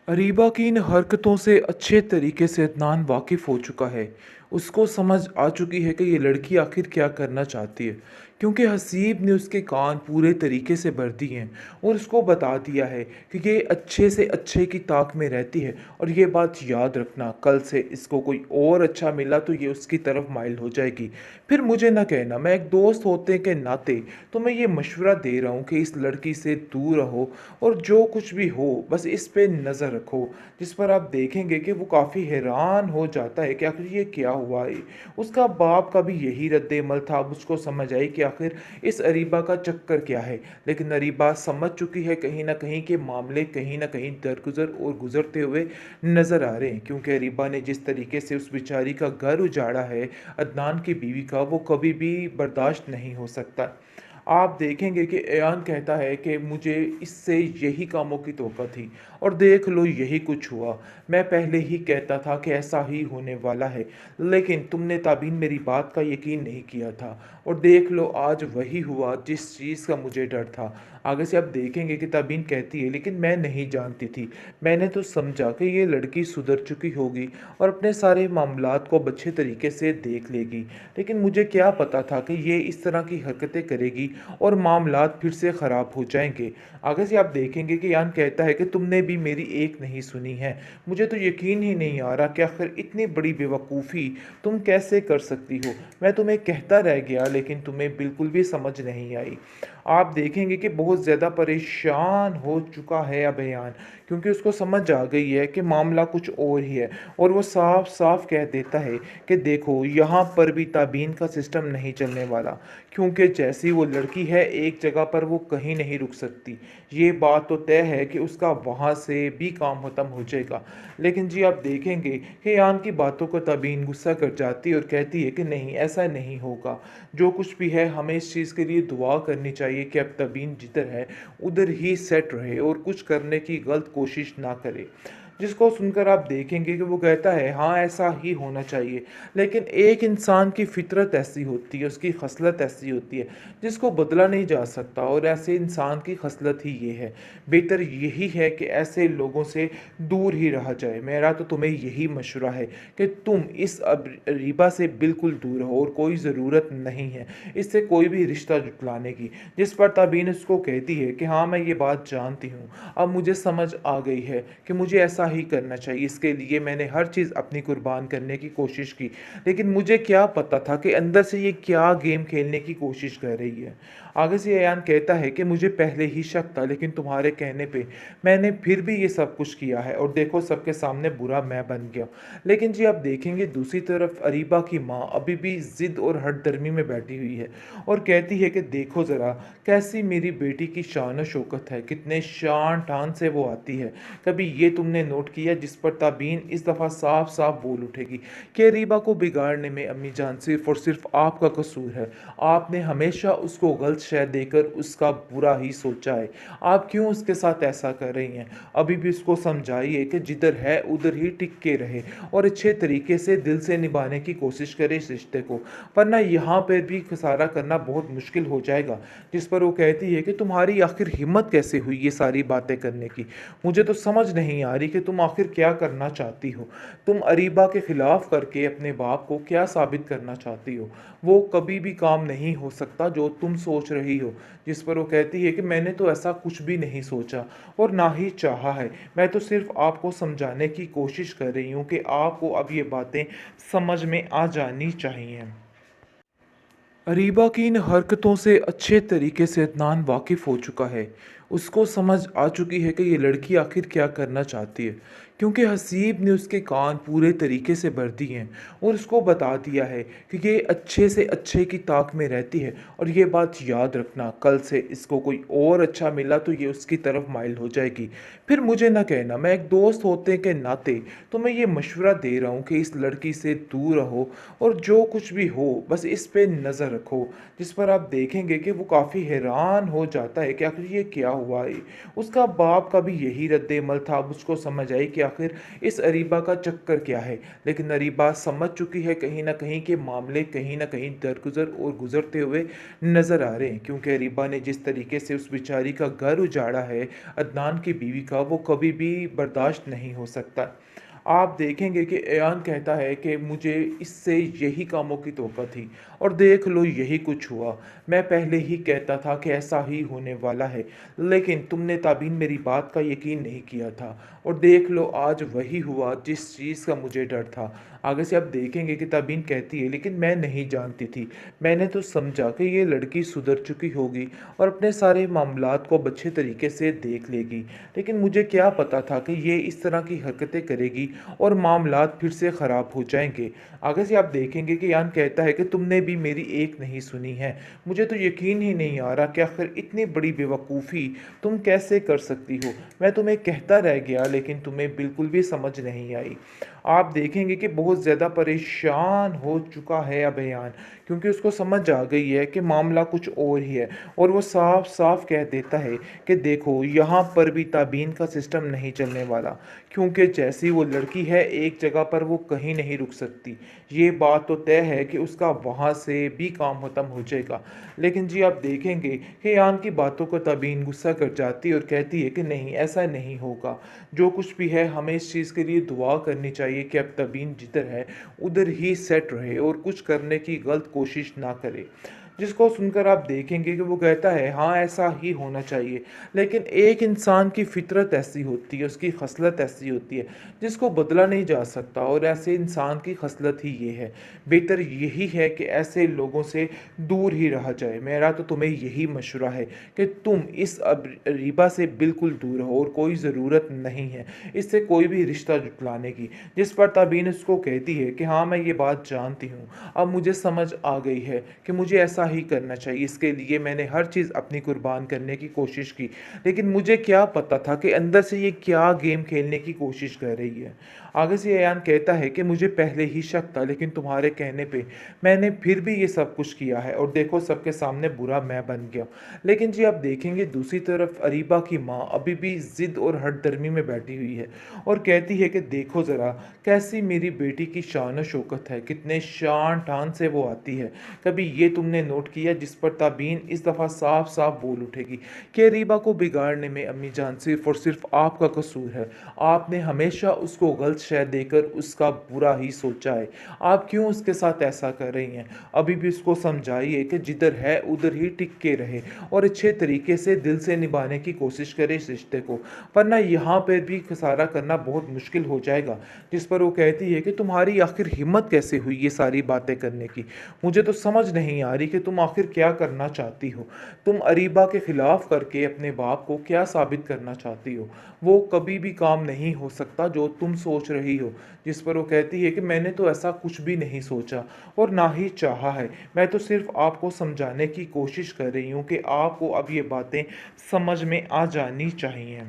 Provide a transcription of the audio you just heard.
अरीबा की इन हरकतों से अच्छे तरीके से अदनान वाकिफ़ हो चुका है। उसको समझ आ चुकी है कि ये लड़की आखिर क्या करना चाहती है, क्योंकि हसीब ने उसके कान पूरे तरीके से भर दिए हैं और उसको बता दिया है कि ये अच्छे से अच्छे की ताक में रहती है। और ये बात याद रखना, कल से इसको कोई और अच्छा मिला तो ये उसकी तरफ माइल हो जाएगी। फिर मुझे ना कहना, मैं एक दोस्त होते के नाते तुम्हें ये मशवरा दे रहा हूँ कि इस लड़की से दूर रहो और जो कुछ भी हो बस इस पे नज़र रखो। जिस पर आप देखेंगे कि वो काफ़ी हैरान हो जाता है कि आखिर ये क्या हुआ है। उसका बाप का भी यही रद्द-ए-अमल था। अब उसको समझ आई कि आखिर इस अरीबा का चक्कर क्या है। लेकिन अरीबा समझ चुकी है कहीं न कहीं के मामले कहीं न कहीं दरगुज़र और गुज़रते हुए नज़र आ रहे हैं, क्योंकि अरीबा ने जिस तरीके से उस बेचारी का घर उजाड़ा है, अदनान की बीवी का, वो कभी भी बर्दाश्त नहीं हो सकता। आप देखेंगे कि ऐयान कहता है कि मुझे इससे यही कामों की तवक्को थी और देख लो यही कुछ हुआ। मैं पहले ही कहता था कि ऐसा ही होने वाला है, लेकिन तुमने ताबीन मेरी बात का यकीन नहीं किया था और देख लो आज वही हुआ जिस चीज़ का मुझे डर था। आगे से आप देखेंगे कि ताबीन कहती है, लेकिन मैं नहीं जानती थी। मैंने तो समझा कि ये लड़की सुधर चुकी होगी और अपने सारे मामलात को अब अच्छे तरीके से देख लेगी। लेकिन मुझे क्या पता था कि ये इस तरह की हरकतें करेगी और मामलात फिर से ख़राब हो जाएंगे। आगे से आप देखेंगे कि यान कहता है कि तुमने भी मेरी एक नहीं सुनी है। मुझे तो यकीन ही नहीं आ रहा कि आखिर इतनी बड़ी बेवकूफ़ी तुम कैसे कर सकती हो। मैं तुम्हें कहता रह गया लेकिन तुम्हें बिल्कुल भी समझ नहीं आई। आप देखेंगे कि बहुत ज़्यादा परेशान हो चुका है अब अयान, क्योंकि उसको समझ आ गई है कि मामला कुछ और ही है। और वो साफ साफ कह देता है कि देखो यहाँ पर भी ताबीन का सिस्टम नहीं चलने वाला, क्योंकि जैसी वो लड़की है एक जगह पर वो कहीं नहीं रुक सकती। ये बात तो तय है कि उसका वहाँ से भी काम ख़त्म हो जाएगा। लेकिन जी आप देखेंगे कि यान की बातों को ताबीन गुस्सा कर जाती है और कहती है कि नहीं, ऐसा नहीं होगा। जो कुछ भी है हमें इस चीज़ के लिए दुआ करनी चाहिए कि अब ताबीन जिधर है उधर ही सेट रहे और कुछ करने की गलत कोशिश ना करे। जिसको सुनकर आप देखेंगे कि वो कहता है हाँ ऐसा ही होना चाहिए। लेकिन एक इंसान की फितरत ऐसी होती है, उसकी खसलत ऐसी होती है जिसको बदला नहीं जा सकता, और ऐसे इंसान की खसलत ही ये है। बेहतर यही है कि ऐसे लोगों से दूर ही रहा जाए। मेरा तो तुम्हें यही मशवरा है कि तुम इस अरीबा से बिल्कुल दूर रहो और कोई ज़रूरत नहीं है इससे कोई भी रिश्ता जुटलाने की। जिस पर ताबीन उसको कहती है कि हाँ मैं ये बात जानती हूँ, अब मुझे समझ आ गई है कि मुझे ऐसा ही करना चाहिए। इसके लिए मैंने हर चीज़ अपनी कुर्बान करने की कोशिश की, लेकिन मुझे क्या पता था कि अंदर से ये क्या गेम खेलने की कोशिश कर रही है। आगे से अयान कहता है कि मुझे पहले ही शक था, लेकिन तुम्हारे कहने पे मैंने फिर भी ये सब कुछ किया है और देखो सबके सामने बुरा मैं बन गया। लेकिन जी आप देखेंगे दूसरी तरफ अरीबा की माँ अभी भी ज़िद और हठधर्मी में बैठी हुई है और कहती है कि देखो ज़रा कैसी मेरी बेटी की शान और शौकत है, कितने शान टान से वो आती है। कभी ये तुमने नोट किया? जिस पर ताबीन इस दफ़ा साफ साफ बोल उठेगी कि रीबा को बिगाड़ने में अम्मी जान सिर्फ और सिर्फ आपका कसूर है। आपने हमेशा उसको गलत शय देकर उसका बुरा ही सोचा है। आप क्यों उसके साथ ऐसा कर रही हैं? अभी भी उसको समझाइए कि जिधर है उधर ही टिक के रहे और अच्छे तरीके से दिल से निभाने की कोशिश करे इस रिश्ते को, वरना यहाँ पर भी खसारा करना बहुत मुश्किल हो जाएगा। जिस पर वो कहती है कि तुम्हारी आखिर हिम्मत कैसे हुई ये सारी बातें करने की? मुझे तो समझ नहीं आ रही कि तुम आखिर क्या करना चाहती हो। तुम अरीबा के खिलाफ करके अपने बाप को क्या साबित करना चाहती हो? वो कभी भी काम नहीं हो सकता जो तुम सोच रही हो। जिस पर वो कहती है कि मैंने तो ऐसा कुछ भी नहीं सोचा और ना ही चाहा है। मैं तो सिर्फ आपको समझाने की कोशिश कर रही हूँ कि आपको अब ये बातें समझ में आ जानी चाहिए। अरीबा की इन हरकतों से अच्छे तरीके से अदनान वाकिफ़ हो चुका है। उसको समझ आ चुकी है कि ये लड़की आखिर क्या करना चाहती है, क्योंकि हसीब ने उसके कान पूरे तरीके से भर दिए हैं और उसको बता दिया है कि ये अच्छे से अच्छे की ताक में रहती है। और ये बात याद रखना, कल से इसको कोई और अच्छा मिला तो ये उसकी तरफ माइल हो जाएगी। फिर मुझे ना कहना, मैं एक दोस्त होते के नाते तुम्हें ये मशवरा दे रहा हूँ कि इस लड़की से दूर रहो और जो कुछ भी हो बस इस पे नज़र रखो। जिस पर आप देखेंगे कि वो काफ़ी हैरान हो जाता है कि आखिर ये क्या हुआ है। उसका बाप का भी यही रद्द-ए-अमल था। अब उसको समझ आई कि आखिर इस अरीबा का चक्कर क्या है। लेकिन अरीबा समझ चुकी है कहीं न कहीं के मामले कहीं न कहीं दरगुज़र और गुज़रते हुए नज़र आ रहे हैं, क्योंकि अरीबा ने जिस तरीके से उस बेचारी का घर उजाड़ा है अदनान की बीवी का, वो कभी भी बर्दाश्त नहीं हो सकता। आप देखेंगे कि ऐयान कहता है कि मुझे इससे यही कामों की तवक्को थी और देख लो यही कुछ हुआ। मैं पहले ही कहता था कि ऐसा ही होने वाला है, लेकिन तुमने ताबीन मेरी बात का यकीन नहीं किया था और देख लो आज वही हुआ जिस चीज़ का मुझे डर था। आगे से आप देखेंगे कि ताबीन कहती है, लेकिन मैं नहीं जानती थी। मैंने तो समझा कि ये लड़की सुधर चुकी होगी और अपने सारे मामलात को अब अच्छे तरीके से देख लेगी, लेकिन मुझे क्या पता था कि ये इस तरह की हरकतें करेगी और मामलात फिर से ख़राब हो जाएंगे। आगे से आप देखेंगे कि यान कहता है कि तुमने भी मेरी एक नहीं सुनी है। मुझे तो यकीन ही नहीं आ रहा कि आखिर इतनी बड़ी बेवकूफ़ी तुम कैसे कर सकती हो। मैं तुम्हें कहता रह गया, लेकिन तुम्हें बिल्कुल भी समझ नहीं आई। आप देखेंगे कि बहुत ज़्यादा परेशान हो चुका है अब ऐयान, क्योंकि उसको समझ आ गई है कि मामला कुछ और ही है और वो साफ साफ कह देता है कि देखो यहाँ पर भी ताबीन का सिस्टम नहीं चलने वाला, क्योंकि जैसी वो लड़की है एक जगह पर वो कहीं नहीं रुक सकती। ये बात तो तय है कि उसका वहाँ से भी काम ख़त्म हो जाएगा। लेकिन जी आप देखेंगे कि यान की बातों को ताबीन गुस्सा कर जाती है और कहती है कि नहीं, ऐसा नहीं होगा। जो कुछ भी है हमें इस चीज़ के लिए दुआ करनी चाहिए कि अब ताबीन जिधर है उधर ही सेट रहे और कुछ करने की गलत कोशिश ना करे। जिसको सुनकर आप देखेंगे कि वो कहता है हाँ ऐसा ही होना चाहिए, लेकिन एक इंसान की फितरत ऐसी होती है, उसकी खसलत ऐसी होती है जिसको बदला नहीं जा सकता और ऐसे इंसान की खसलत ही ये है। बेहतर यही है कि ऐसे लोगों से दूर ही रहा जाए। मेरा तो तुम्हें यही मशवरा है कि तुम इस रीबा से बिल्कुल दूर रहो और कोई ज़रूरत नहीं है इससे कोई भी रिश्ता जुटलाने की। जिस पर ताबीन उसको कहती है कि हाँ मैं ये बात जानती हूँ, अब मुझे समझ आ गई है कि मुझे ऐसा ही करना चाहिए। इसके लिए मैंने हर चीज़ अपनी कुर्बान करने की कोशिश की, लेकिन मुझे क्या पता था कि अंदर से ये क्या गेम खेलने की कोशिश कर रही है। आगे से ऐयान कहता है कि मुझे पहले ही शक था, लेकिन तुम्हारे कहने पे मैंने फिर भी ये सब कुछ किया है और देखो सबके सामने बुरा मैं बन गया। लेकिन जी आप देखेंगे दूसरी तरफ अरीबा की माँ अभी भी ज़िद और हठधर्मी में बैठी हुई है और कहती है कि देखो ज़रा कैसी मेरी बेटी की शान व शौकत है, कितने शान ठान से वो आती है। कभी ये तुमने नोट किया? जिस पर ताबीन इस दफ़ा साफ साफ बोल उठेगी कि अरीबा को बिगाड़ने में अम्मी जान सिर्फ और सिर्फ आपका कसूर है। आपने हमेशा उसको गलत शय देकर उसका बुरा ही सोचा है। आप क्यों उसके साथ ऐसा कर रही हैं? अभी भी उसको समझाइए कि जिधर है उधर ही टिक के रहे और अच्छे तरीके से दिल से निभाने की कोशिश करे इस रिश्ते को, वरना यहाँ पर भी खसारा करना बहुत मुश्किल हो जाएगा। जिस पर वो कहती है कि तुम्हारी आखिर हिम्मत कैसे हुई ये सारी बातें करने की? मुझे तो समझ नहीं आ रही कि तुम आखिर क्या करना चाहती हो। तुम अरीबा के खिलाफ करके अपने बाप को क्या साबित करना चाहती हो? वो कभी भी काम नहीं हो सकता जो तुम सोच रही हो। जिस पर वो कहती है कि मैंने तो ऐसा कुछ भी नहीं सोचा और ना ही चाहा है। मैं तो सिर्फ आपको समझाने की कोशिश कर रही हूँ कि आपको अब ये बातें समझ में आ जानी चाहिए।